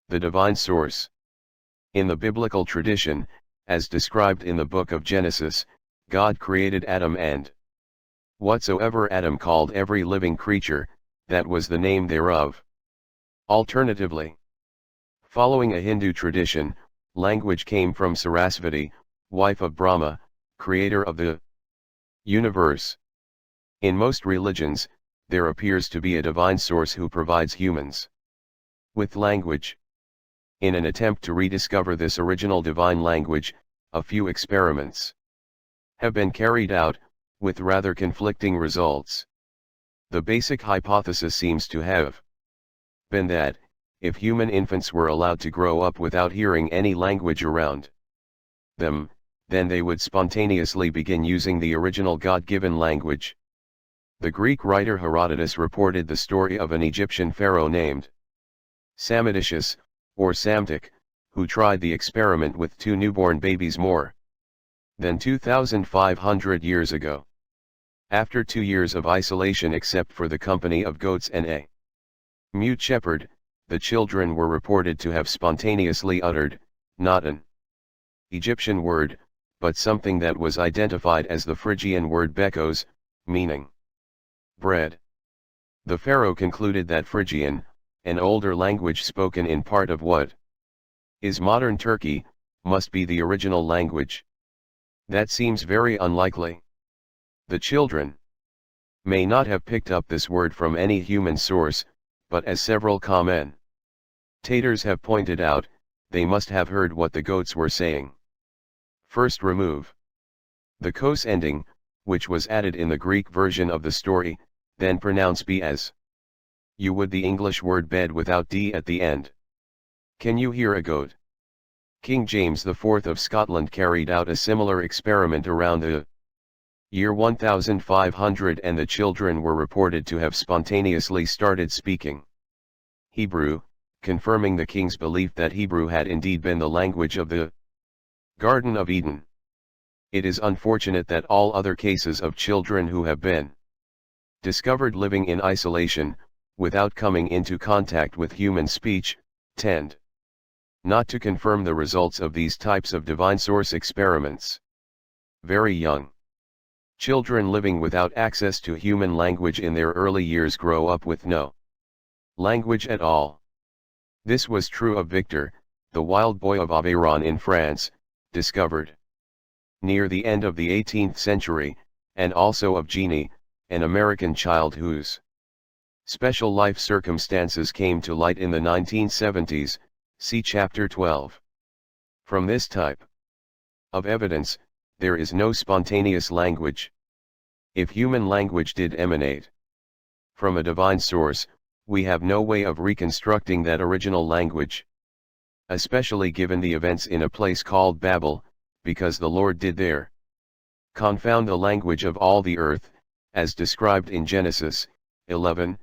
The divine source. In the biblical tradition, as described in the book of Genesis, God created Adam and whatsoever Adam called every living creature, that was the name thereof. Alternatively, following a Hindu tradition, language came from Sarasvati, wife of Brahma, creator of the universe. In most religions, there appears to be a divine source who provides humans with language. In an attempt to rediscover this original divine language, a few experiments have been carried out, with rather conflicting results. The basic hypothesis seems to have been that, if human infants were allowed to grow up without hearing any language around them, then they would spontaneously begin using the original God-given language. The Greek writer Herodotus reported the story of an Egyptian pharaoh named Psammetichus, or Psamtik, who tried the experiment with 2 newborn babies more than 2,500 years ago. After 2 years of isolation except for the company of goats and a mute shepherd, the children were reported to have spontaneously uttered, not an Egyptian word, but something that was identified as the Phrygian word bekos, meaning bread. The pharaoh concluded that Phrygian, an older language spoken in part of what is modern Turkey, must be the original language. That seems very unlikely. The children may not have picked up this word from any human source, but as several commentators have pointed out, they must have heard what the goats were saying. First, remove the kos ending, which was added in the Greek version of the story, then pronounce b as you would the English word bed without d at the end. Can you hear a goat? King James IV of Scotland carried out a similar experiment around the year 1500, and the children were reported to have spontaneously started speaking Hebrew, confirming the king's belief that Hebrew had indeed been the language of the Garden of Eden. It is unfortunate that all other cases of children who have been discovered living in isolation, without coming into contact with human speech, tend not to confirm the results of these types of divine source experiments. Very young children living without access to human language in their early years grow up with no language at all. This was true of Victor, the wild boy of Aveyron in France, discovered near the end of the 18th century, and also of Jeannie, an American child whose special life circumstances came to light in the 1970s, see Chapter 12. From this type of evidence, there is no spontaneous language. If human language did emanate from a divine source, we have no way of reconstructing that original language. Especially given the events in a place called Babel, because the Lord did there confound the language of all the earth, as described in Genesis 11:9.